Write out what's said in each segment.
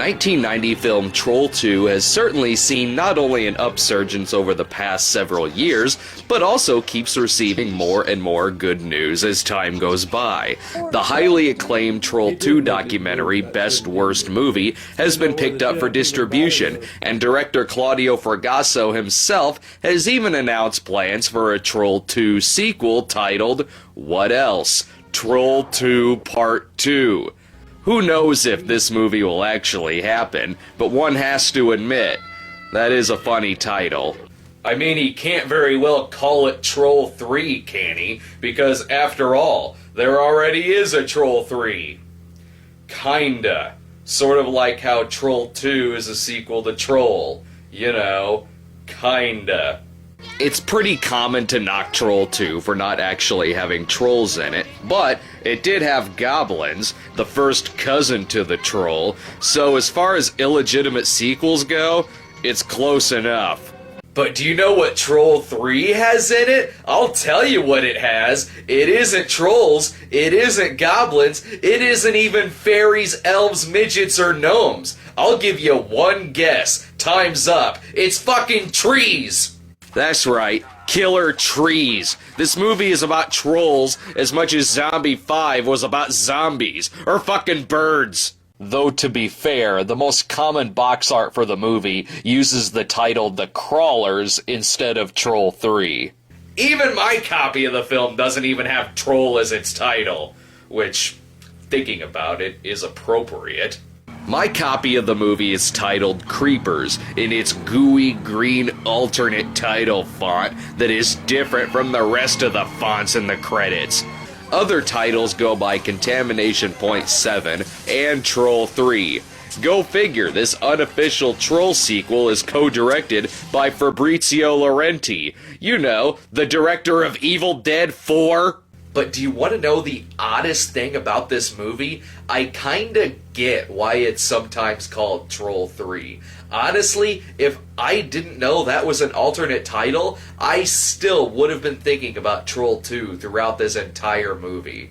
1990 film Troll 2 has certainly seen not only an upsurgence over the past several years, but also keeps receiving more and more good news as time goes by. The highly acclaimed Troll 2 documentary, Best Worst Movie, has been picked up for distribution, and director Claudio Fragasso himself has even announced plans for a Troll 2 sequel titled, What Else? Troll 2 Part 2. Who knows if this movie will actually happen, but one has to admit, that is a funny title. I mean, he can't very well call it Troll 3, can he? Because after all, there already is a Troll 3. Kinda. Sort of like how Troll 2 is a sequel to Troll. You know, kinda. It's pretty common to knock Troll 2 for not actually having trolls in it, but it did have goblins, the first cousin to the troll, so as far as illegitimate sequels go, it's close enough. But do you know what Troll 3 has in it? I'll tell you what it has. It isn't trolls, it isn't goblins, it isn't even fairies, elves, midgets, or gnomes. I'll give you one guess. Time's up. It's fucking trees! That's right, killer trees. This movie is about trolls as much as Zombie 5 was about zombies, or fucking birds. Though to be fair, the most common box art for the movie uses the title The Crawlers instead of Troll 3. Even my copy of the film doesn't even have Troll as its title, which, thinking about it, is appropriate. My copy of the movie is titled Creepers in its gooey green alternate title font that is different from the rest of the fonts in the credits. Other titles go by Contamination Point 7 and Troll 3. Go figure, this unofficial Troll sequel is co-directed by Fabrizio Laurenti. You know, the director of Evil Dead 4. But do you want to know the oddest thing about this movie? I kinda get why it's sometimes called Troll 3. Honestly, if I didn't know that was an alternate title, I still would have been thinking about Troll 2 throughout this entire movie.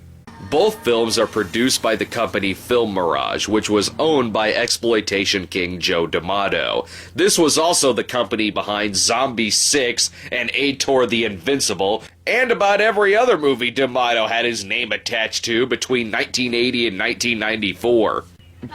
Both films are produced by the company Film Mirage, which was owned by exploitation king Joe D'Amato. This was also the company behind Zombie 6 and Ator the Invincible, and about every other movie D'Amato had his name attached to between 1980 and 1994.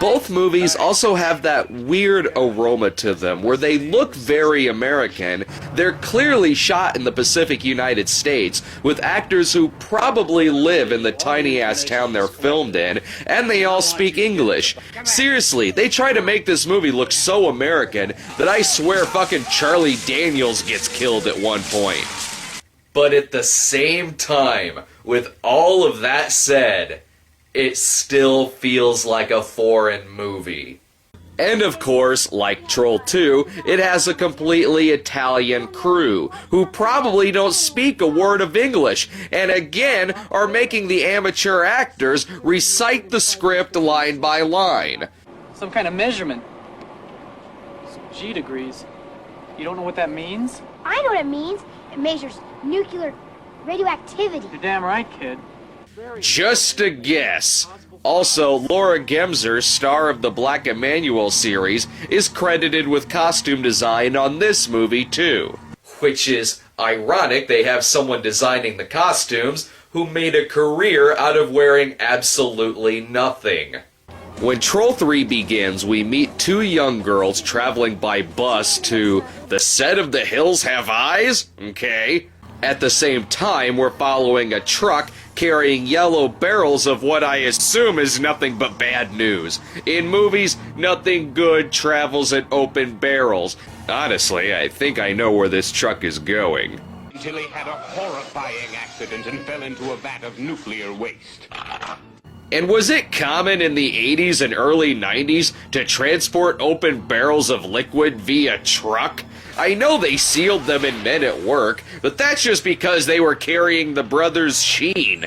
Both movies also have that weird aroma to them, where they look very American. They're clearly shot in the Pacific United States, with actors who probably live in the tiny-ass town they're filmed in, and they all speak English. Seriously, they try to make this movie look so American that I swear fucking Charlie Daniels gets killed at one point. But at the same time, with all of that said, it still feels like a foreign movie. And of course, like Troll 2, it has a completely Italian crew, who probably don't speak a word of English, and again are making the amateur actors recite the script line by line. Some kind of measurement. Some G degrees. You don't know what that means? I know what it means. It measures nuclear radioactivity. You're damn right, kid. Just a guess. Also, Laura Gemser, star of the Black Emanuel series, is credited with costume design on this movie too. Which is ironic, they have someone designing the costumes who made a career out of wearing absolutely nothing. When Troll 3 begins, we meet two young girls traveling by bus to the set of The Hills Have Eyes? Okay. At the same time, we're following a truck carrying yellow barrels of what I assume is nothing but bad news. In movies, nothing good travels in open barrels. Honestly, I think I know where this truck is going. Until he had a horrifying accident and fell into a vat of nuclear waste. And was it common in the 80s and early 90s to transport open barrels of liquid via truck? I know they sealed them in Men at Work, but that's just because they were carrying the brothers Sheen.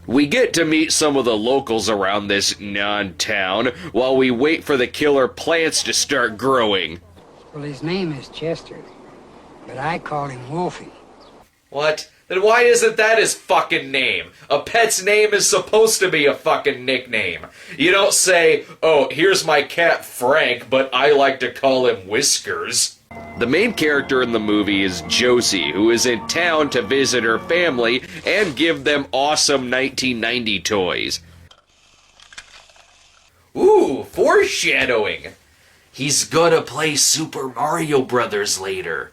We get to meet some of the locals around this non-town while we wait for the killer plants to start growing. Well, his name is Chester, but I call him Wolfie. What? Then why isn't that his fucking name? A pet's name is supposed to be a fucking nickname. You don't say, oh, here's my cat Frank, but I like to call him Whiskers. The main character in the movie is Josie, who is in town to visit her family and give them awesome 1990 toys. Ooh, foreshadowing! He's gonna play Super Mario Brothers later.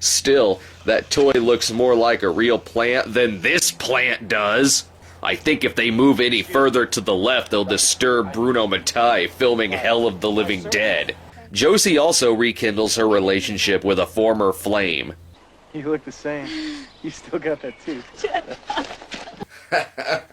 Still, that toy looks more like a real plant than this plant does. I think if they move any further to the left, they'll disturb Bruno Mattei filming Hell of the Living Dead. Josie also rekindles her relationship with a former flame. You look the same. You still got that tooth.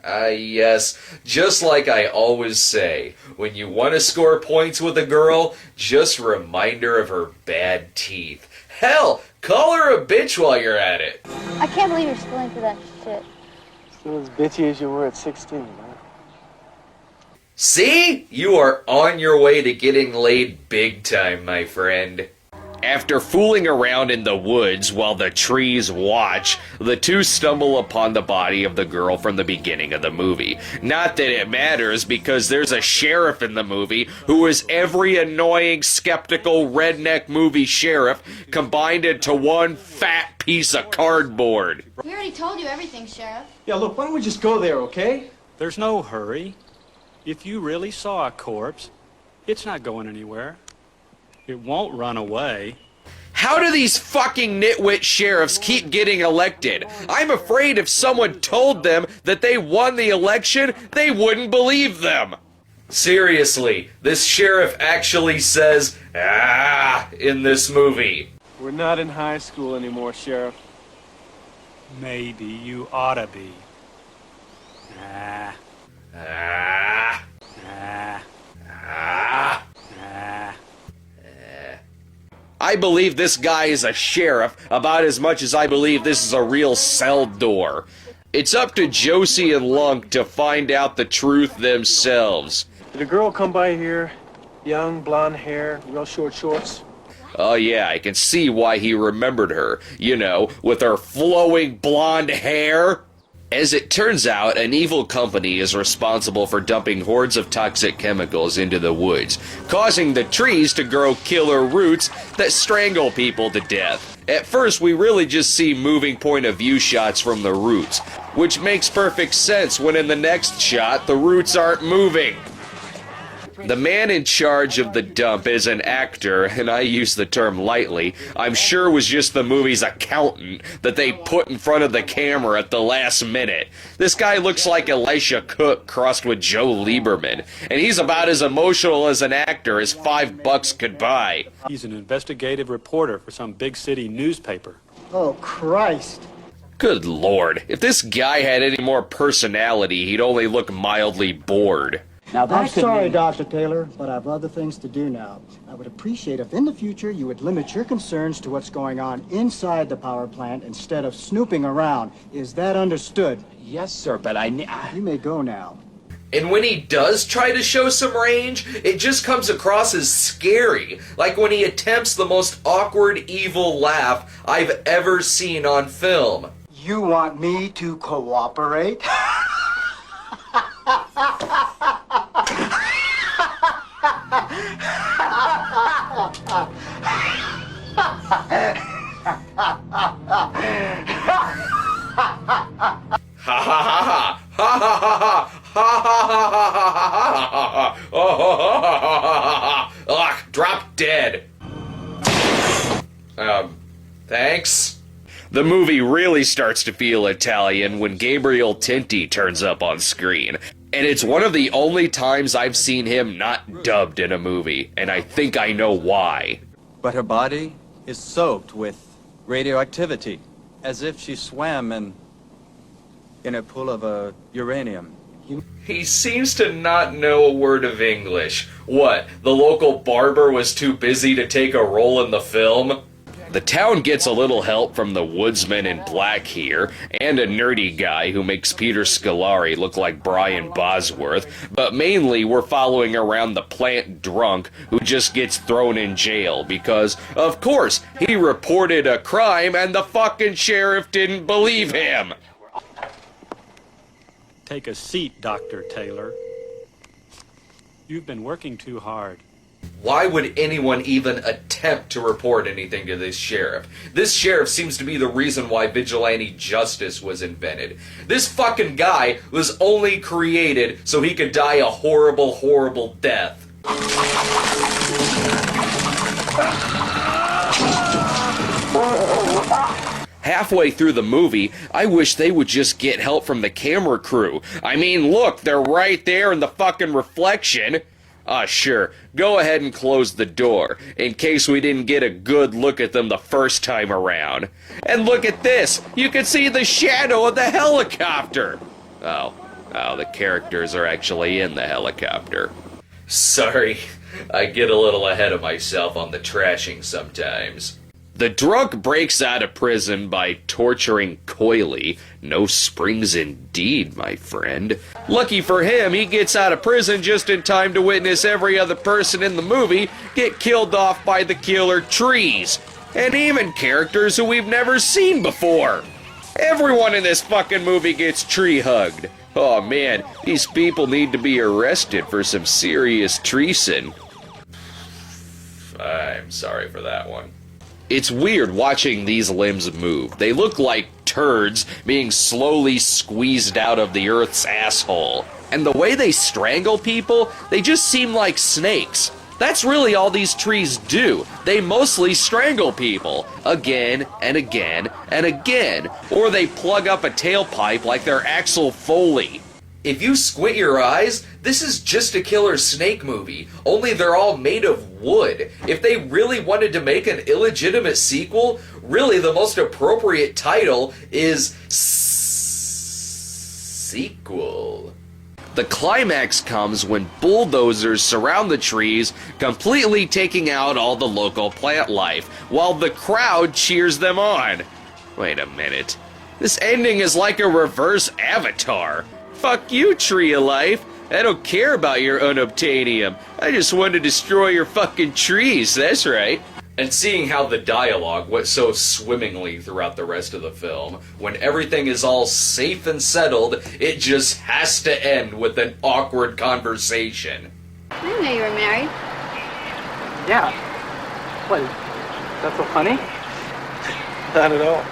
Yes, just like I always say, when you want to score points with a girl, just remind her of her bad teeth. Hell, call her a bitch while you're at it. I can't believe you're schooling for that shit. Still as bitchy as you were at 16, man. See? You are on your way to getting laid big time, my friend. After fooling around in the woods while the trees watch, the two stumble upon the body of the girl from the beginning of the movie. Not that it matters, because there's a sheriff in the movie who is every annoying, skeptical, redneck movie sheriff combined into one fat piece of cardboard. We already told you everything, Sheriff. Yeah, look, why don't we just go there, okay? There's no hurry. If you really saw a corpse, it's not going anywhere. It won't run away. How do these fucking nitwit sheriffs keep getting elected? I'm afraid if someone told them that they won the election, they wouldn't believe them. Seriously, this sheriff actually says, "ah," in this movie. We're not in high school anymore, Sheriff. Maybe you ought to be. Ah. Ah. Ah. Ah. Ah. I believe this guy is a sheriff about as much as I believe this is a real cell door. It's up to Josie and Lunk to find out the truth themselves. Did a girl come by here? Young, blonde hair, real short shorts? Oh yeah, I can see why he remembered her. You know, with her flowing blonde hair. As it turns out, an evil company is responsible for dumping hordes of toxic chemicals into the woods, causing the trees to grow killer roots that strangle people to death. At first, we really just see moving point of view shots from the roots, which makes perfect sense when in the next shot, the roots aren't moving. The man in charge of the dump is an actor, and I use the term lightly, I'm sure was just the movie's accountant that they put in front of the camera at the last minute. This guy looks like Elisha Cook crossed with Joe Lieberman, and he's about as emotional as an actor as $5 could buy. He's an investigative reporter for some big city newspaper. Oh, Christ. Good lord, if this guy had any more personality, he'd only look mildly bored. Now I'm sorry, Dr. Taylor, but I've other things to do now. I would appreciate if in the future you would limit your concerns to what's going on inside the power plant instead of snooping around. Is that understood? Yes, sir, but You may go now. And when he does try to show some range, it just comes across as scary. Like when he attempts the most awkward, evil laugh I've ever seen on film. You want me to cooperate? Drop dead. Thanks. The movie really starts to feel Italian when Gabriel Tinti turns up on screen. And it's one of the only times I've seen him not dubbed in a movie, and I think I know why. But her body is soaked with radioactivity, as if she swam in a pool of uranium. He seems to not know a word of English. What, the local barber was too busy to take a role in the film? The town gets a little help from the woodsman in black here, and a nerdy guy who makes Peter Scolari look like Brian Bosworth, but mainly we're following around the plant drunk who just gets thrown in jail because, of course, he reported a crime and the fucking sheriff didn't believe him. Take a seat, Dr. Taylor. You've been working too hard. Why would anyone even attempt to report anything to this sheriff? This sheriff seems to be the reason why vigilante justice was invented. This fucking guy was only created so he could die a horrible, horrible death. Halfway through the movie, I wish they would just get help from the camera crew. I mean, look, they're right there in the fucking reflection. Sure, go ahead and close the door, in case we didn't get a good look at them the first time around. And look at this! You can see the shadow of the helicopter! Oh, the characters are actually in the helicopter. Sorry, I get a little ahead of myself on the trashing sometimes. The drunk breaks out of prison by torturing coyly. No springs indeed, my friend. Lucky for him, he gets out of prison just in time to witness every other person in the movie get killed off by the killer trees. And even characters who we've never seen before. Everyone in this fucking movie gets tree hugged. Oh man, these people need to be arrested for some serious treason. I'm sorry for that one. It's weird watching these limbs move. They look like turds being slowly squeezed out of the Earth's asshole. And the way they strangle people, they just seem like snakes. That's really all these trees do. They mostly strangle people. Again and again and again. Or they plug up a tailpipe like they're Axel Foley. If you squint your eyes, this is just a killer snake movie, only they're all made of wood. If they really wanted to make an illegitimate sequel, really the most appropriate title is sequel. The climax comes when bulldozers surround the trees, completely taking out all the local plant life, while the crowd cheers them on. Wait a minute. This ending is like a reverse Avatar. Fuck you, Tree of Life. I don't care about your unobtainium. I just want to destroy your fucking trees, that's right. And seeing how the dialogue went so swimmingly throughout the rest of the film, when everything is all safe and settled, it just has to end with an awkward conversation. I didn't know you were married. Yeah. What? That's so funny? Not at all.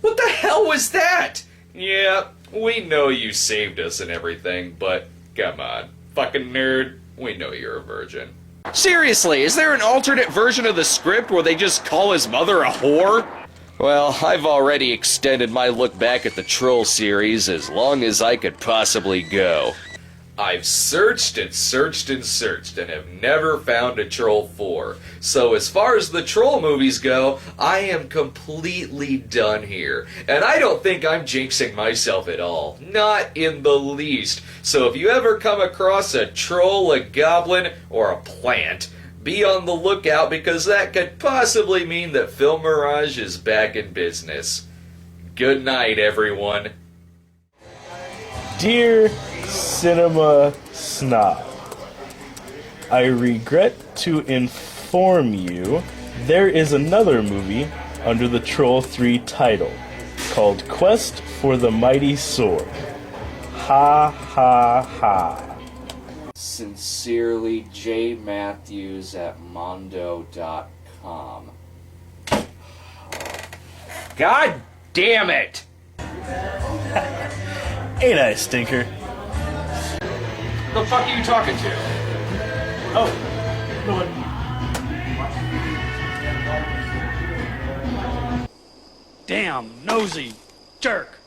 What the hell was that? Yeah, we know you saved us and everything, but come on. Fucking nerd, we know you're a virgin. Seriously, is there an alternate version of the script where they just call his mother a whore? Well, I've already extended my look back at the Troll series as long as I could possibly go. I've searched and searched and searched and have never found a Troll 4. So as far as the Troll movies go, I am completely done here. And I don't think I'm jinxing myself at all. Not in the least. So if you ever come across a troll, a goblin, or a plant, be on the lookout because that could possibly mean that Film Mirage is back in business. Good night, everyone. Dear Cinema Snob, I regret to inform you there is another movie under the Troll 3 title called Quest for the Mighty Sword. Ha ha ha. Sincerely, J. Matthews at Mondo.com. God damn it! Ain't I a stinker? The fuck are you talking to? Oh, no one. Damn, nosy jerk.